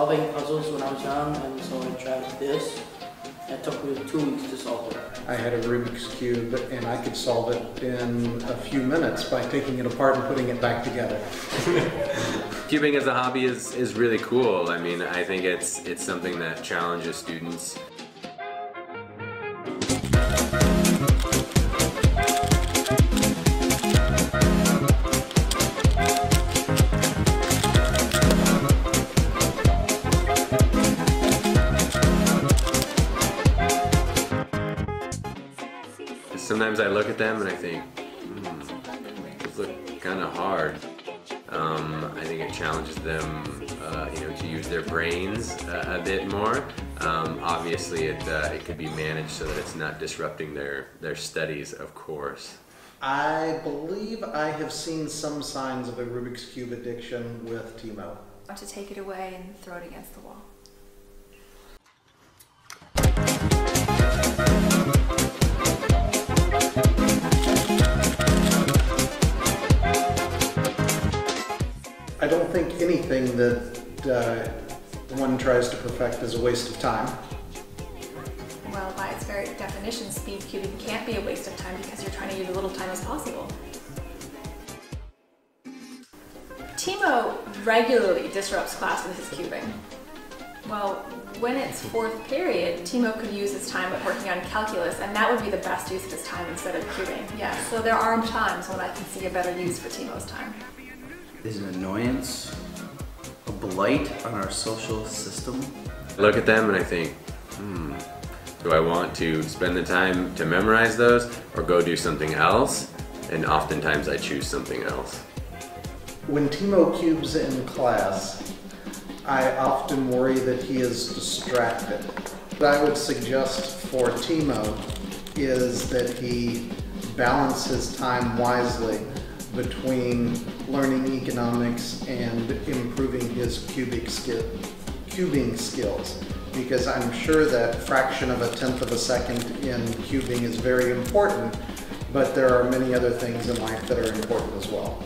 solving puzzles when I was young, and so I tried this. It took me 2 weeks to solve it. I had a Rubik's Cube and I could solve it in a few minutes by taking it apart and putting it back together. Cubing as a hobby is really cool. I mean, I think it's something that challenges students. Sometimes I look at them and I think, those look kind of hard. I think it challenges them, to use their brains a bit more. Obviously, it could be managed so that it's not disrupting their studies, of course. I believe I have seen some signs of a Rubik's Cube addiction with Timo. I want to take it away and throw it against the wall. I don't think anything that one tries to perfect is a waste of time. Well, by its very definition, speed cubing can't be a waste of time because you're trying to use as little time as possible. Timo regularly disrupts class with his cubing. Well, when it's fourth period, Timo could use his time at working on calculus, and that would be the best use of his time instead of cubing. Yeah, so there are times when I can see a better use for Timo's time. Is an annoyance, a blight on our social system. I look at them and I think, do I want to spend the time to memorize those or go do something else? And oftentimes I choose something else. When Timo cubes in class, I often worry that he is distracted. What I would suggest for Timo is that he balance his time wisely between learning economics and improving his cubing skills, because I'm sure that fraction of a tenth of a second in cubing is very important, but there are many other things in life that are important as well.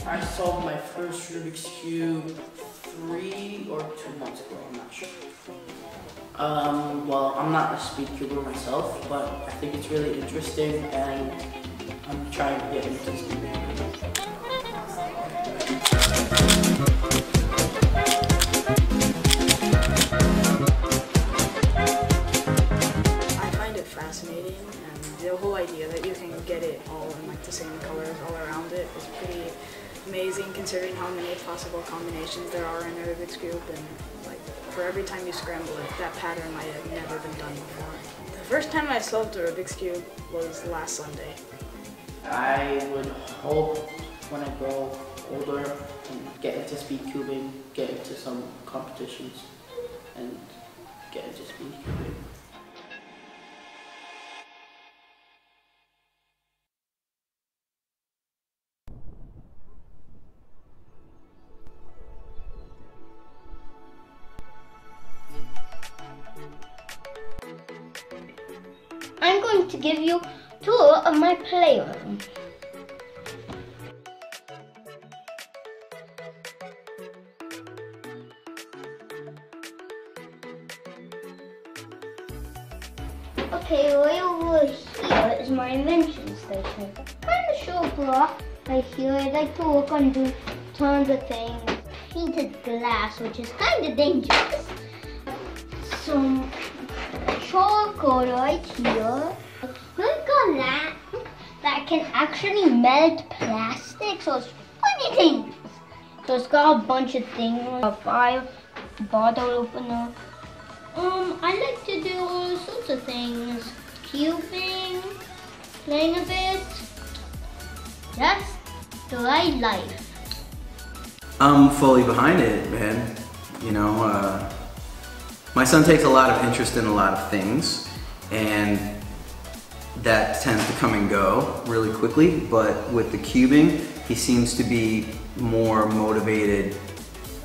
I solved my first Rubik's Cube 3 or 2 months ago, I'm not sure. Well, I'm not a speed cuber myself, but I think it's really interesting and I'm trying to get into speed cubing. I find it fascinating, and the whole idea that you can get it all in like the same colors all around it is pretty amazing, considering how many possible combinations there are in a Rubik's Cube, and like for every time you scramble it, that pattern might have never been done before. The first time I solved a Rubik's Cube was last Sunday. I would hope when I grow older and get into speed cubing, get into some competitions and get into speed cubing. I'm going to give you a tour of my playroom. Okay, right over here is my invention station. Kind of show block right here. I like to work on doing tons of things. Painted glass, which is kind of dangerous. Some charcoal right here. Look on that. That can actually melt plastic, so it's pretty dangerous. So it's got a bunch of things. A fire, bottle opener. I like to do all sorts of things. Cubing, playing a bit. That's the right life. I'm fully behind it, man. You know, my son takes a lot of interest in a lot of things, and that tends to come and go really quickly, but with the cubing, he seems to be more motivated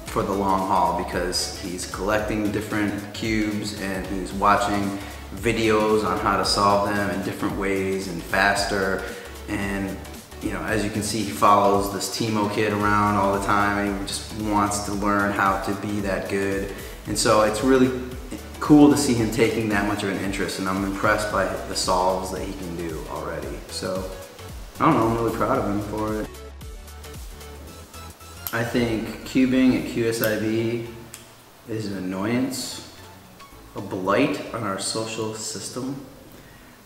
for the long haul because he's collecting different cubes and he's watching videos on how to solve them in different ways and faster, and you know, as you can see, he follows this Timo kid around all the time, and he just wants to learn how to be that good. And so it's really cool to see him taking that much of an interest, and I'm impressed by the solves that he can do already. So, I don't know, I'm really proud of him for it. I think cubing at QSIB is an annoyance, a blight on our social system,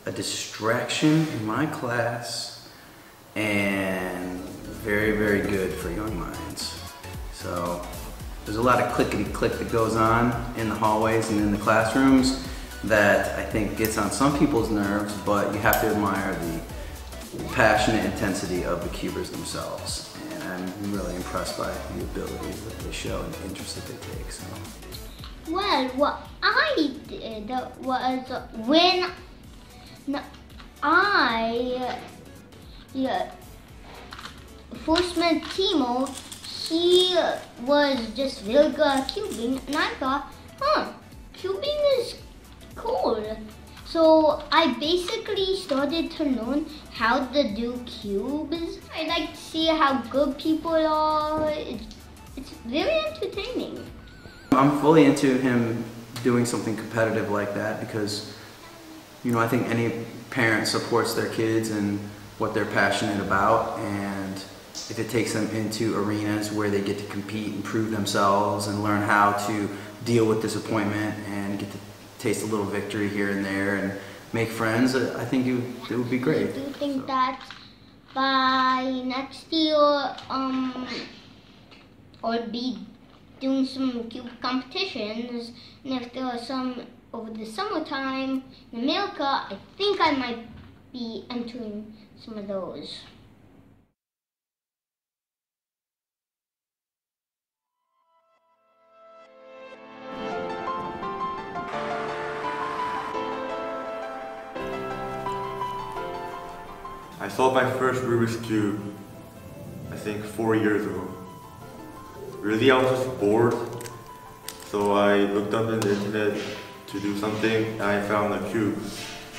a distraction in my class, and very, very good for young minds. So there's a lot of clickety-click that goes on in the hallways and in the classrooms that I think gets on some people's nerves, but you have to admire the passionate intensity of the cubers themselves. And I'm really impressed by the abilities that they show and the interest that they take. So. Well, what I did was when I first met Timo, he was just really good at cubing, and I thought, cubing is cool. So I basically started to learn how to do cubes. I like to see how good people are. It's very entertaining. I'm fully into him doing something competitive like that because, you know, I think any parent supports their kids and what they're passionate about, and if it takes them into arenas where they get to compete and prove themselves and learn how to deal with disappointment and get to taste a little victory here and there and make friends, I think it would be great. I do think that by next year, I'll be doing some cube competitions, and if there are some over the summertime in America, I think I might be entering some of those. I saw my first Rubik's Cube, I think 4 years ago. Really, I was just bored, so I looked up on the internet to do something, and I found a cube,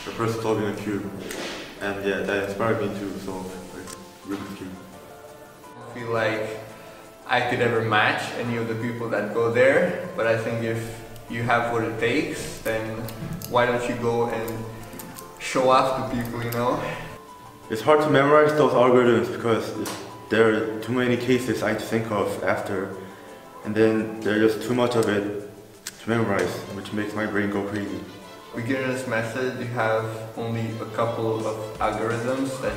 the person solving a cube, and yeah, that inspired me to solve a Rubik's Cube. I feel like I could ever match any of the people that go there, but I think if you have what it takes, then why don't you go and show off to people, you know? It's hard to memorize those algorithms because there are too many cases I have to think of after, and then there's just too much of it to memorize, which makes my brain go crazy. Beginner's method, you have only a couple of algorithms that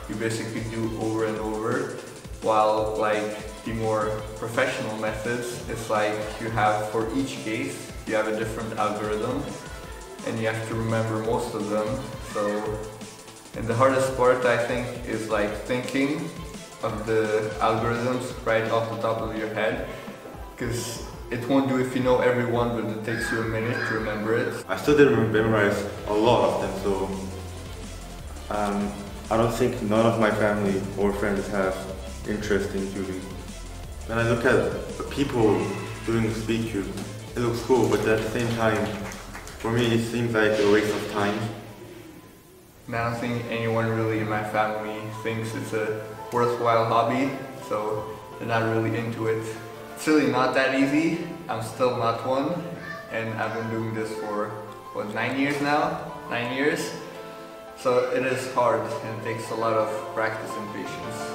you basically do over and over, while like the more professional methods, it's like you have for each case, you have a different algorithm, and you have to remember most of them. So. And the hardest part, I think, is like thinking of the algorithms right off the top of your head, because it won't do if you know every one, but it takes you a minute to remember it. I still didn't memorize a lot of them, so I don't think none of my family or friends have interest in cubing. When I look at people doing speed cube, it looks cool, but at the same time, for me it seems like a waste of time. And I don't think anyone really in my family thinks it's a worthwhile hobby, so they're not really into it. It's really not that easy. I'm still not one, and I've been doing this for, what, 9 years now? 9 years? So it is hard, and it takes a lot of practice and patience.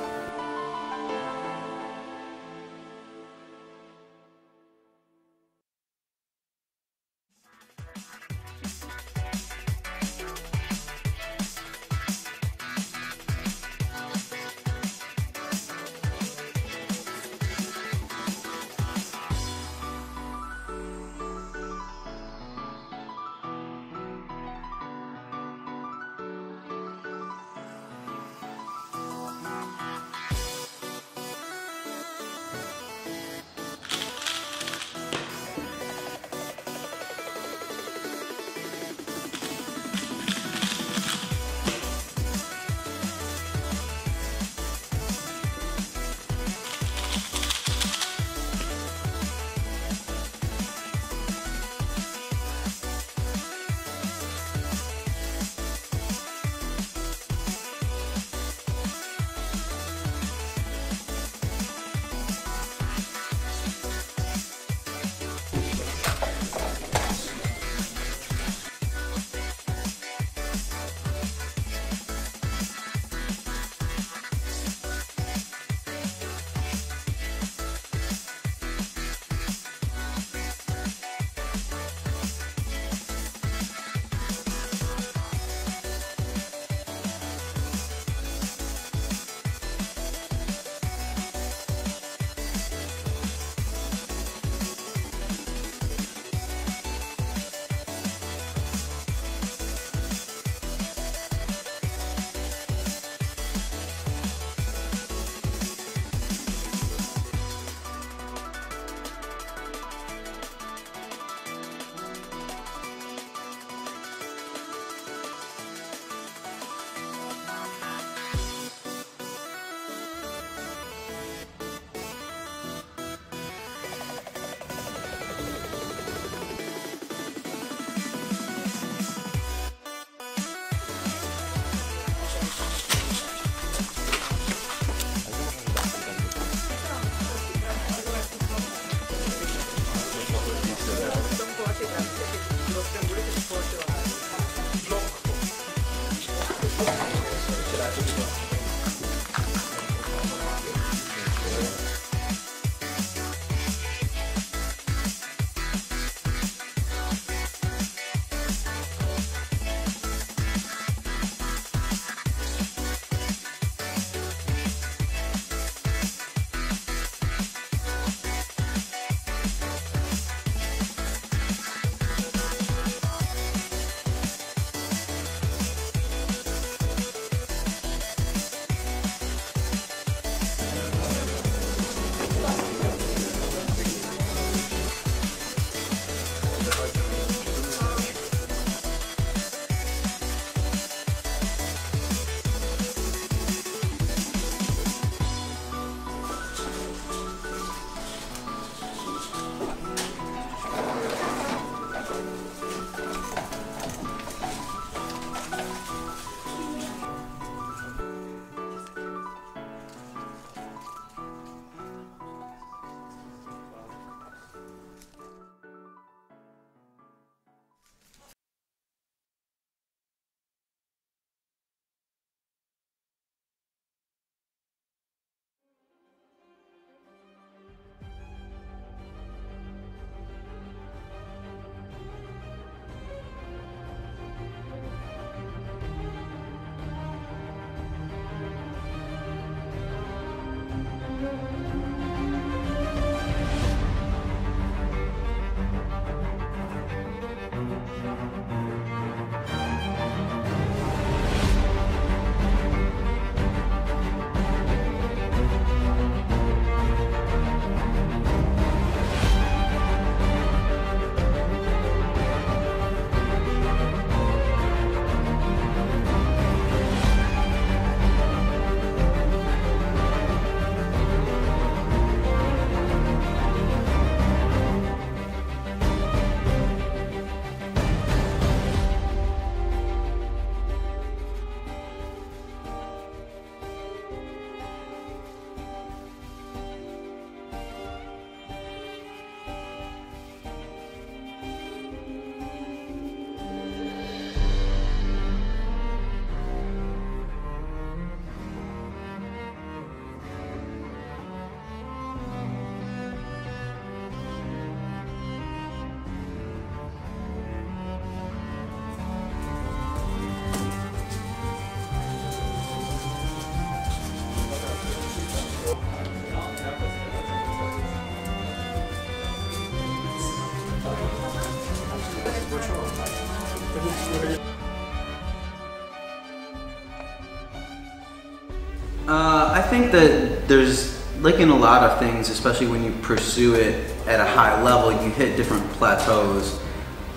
I think that there's, like in a lot of things, especially when you pursue it at a high level, you hit different plateaus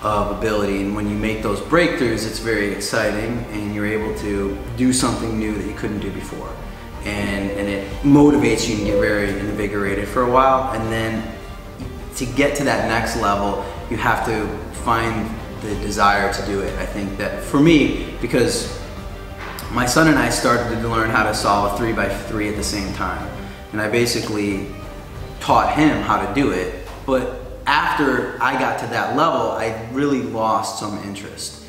of ability, and when you make those breakthroughs, it's very exciting, and you're able to do something new that you couldn't do before, and it motivates you and you're very invigorated for a while, and then to get to that next level, you have to find the desire to do it. I think that for me, because my son and I started to learn how to solve a 3x3 at the same time, and I basically taught him how to do it, but after I got to that level, I really lost some interest.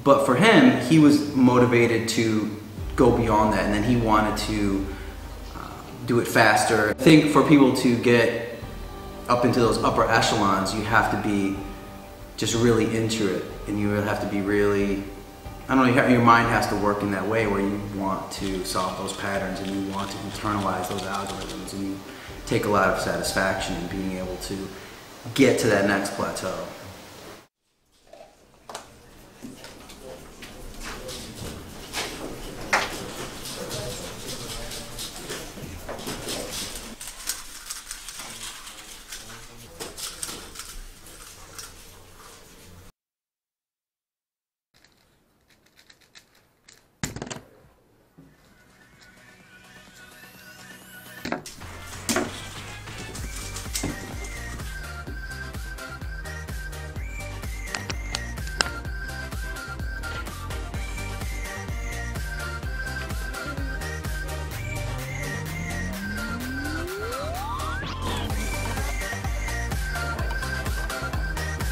But for him, he was motivated to go beyond that, and then he wanted to do it faster. I think for people to get up into those upper echelons, you have to be just really into it, and you really have to be really, I don't know, your mind has to work in that way where you want to solve those patterns and you want to internalize those algorithms, and you take a lot of satisfaction in being able to get to that next plateau.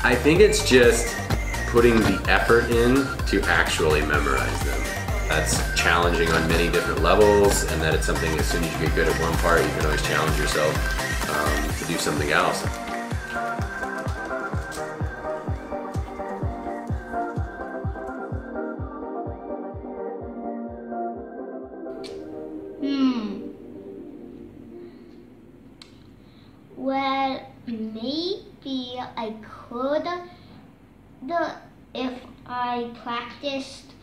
I think it's just putting the effort in to actually memorize them. That's challenging on many different levels, and that it's something as soon as you get good at one part, you can always challenge yourself to do something else. Well, maybe I could, if I practiced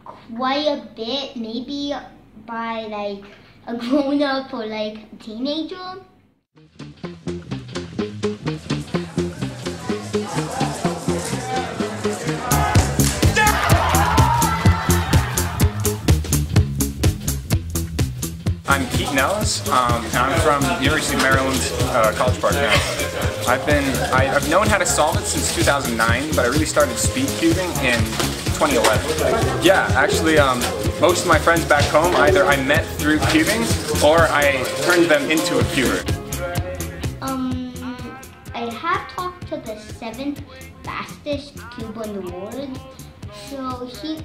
quite a bit, maybe by like a grown-up or like a teenager. I'm Keaton Ellis, and I'm from University of Maryland, College Park now. I've known how to solve it since 2009, but I really started speed cubing in 2011. Yeah, actually, most of my friends back home, either I met through cubing, or I turned them into a cuber. I have talked to the 7th fastest cuber in the world, so he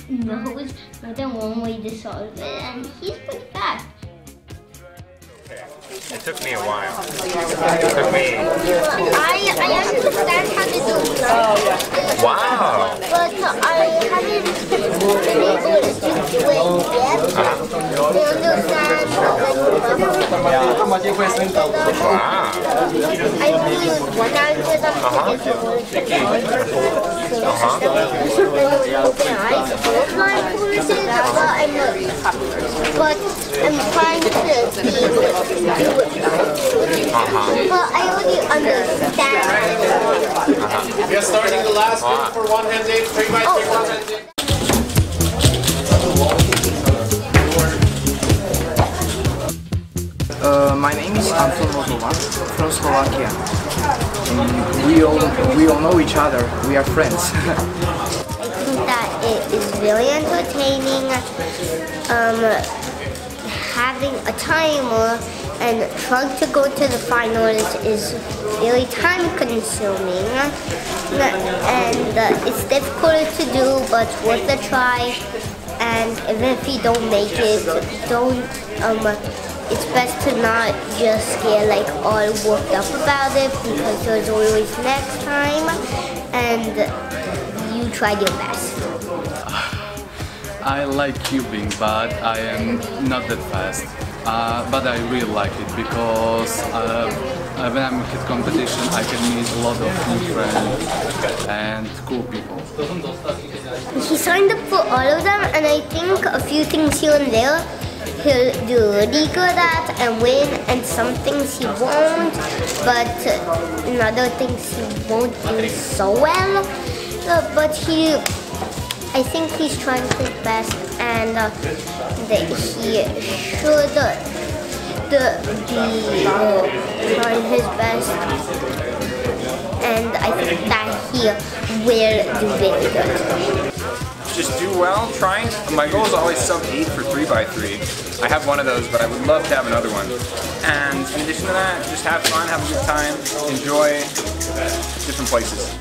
knows more than one way to solve it, and he's pretty fast. It took me a while. It took me... I understand how to do it. Wow! But I haven't been able to do it yet. I understand I use one algorithm to get the word together. Open eyes, both my courses, but I'm trying to be able to do it. But I already understand. We are starting the last group for one-handed, 3x3 one-handed. My name is Anton Mozovan from Slovakia. We all know each other. We are friends. I think that it is really entertaining. Having a timer and trying to go to the finals is really time consuming, and it's difficult to do, but it's worth a try. And even if you don't make it, it's best to not just get like all worked up about it, because there's always next time, and you tried your best. I like cubing, but I am not that fast. But I really like it because when I'm at competition, I can meet a lot of new friends and cool people. He signed up for all of them, and I think a few things here and there he'll do really good at and win, and some things he won't, but in other things he won't do so well. But I think he's trying his best, and that he should be trying his best, and I think that he will do very good. Just do well, trying. My goal is always sub 8 for 3x3. I have one of those, but I would love to have another one. And in addition to that, just have fun, have a good time, enjoy different places.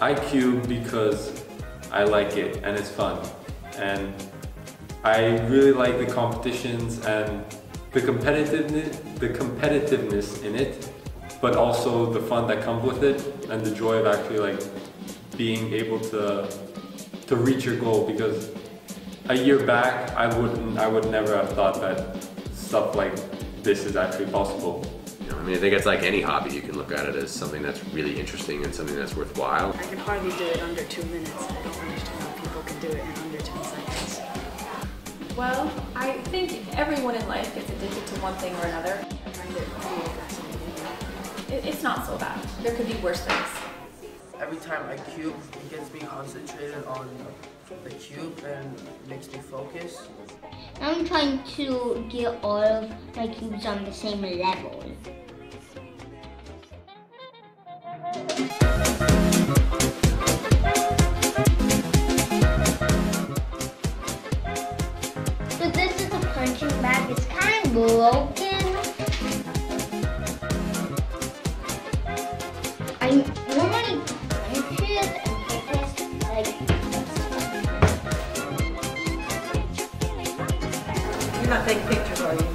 I cube because I like it and it's fun, and I really like the competitions and the competitiveness in it, but also the fun that comes with it and the joy of actually like being able to reach your goal. Because a year back I would never have thought that stuff like this is actually possible. I mean, I think it's like any hobby. You can look at it as something that's really interesting and something that's worthwhile. I can hardly do it under 2 minutes. I don't understand how people can do it in under 10 seconds. Well, I think everyone in life gets addicted to one thing or another. I find it really fascinating. It's not so bad. There could be worse things. Every time I cube, it gets me concentrated on the cube and makes me focus. I'm trying to get all of my cubes on the same level. So this is a punching bag. It's kind of broken. I normally punch it and kick it like this. You're not taking pictures, are you?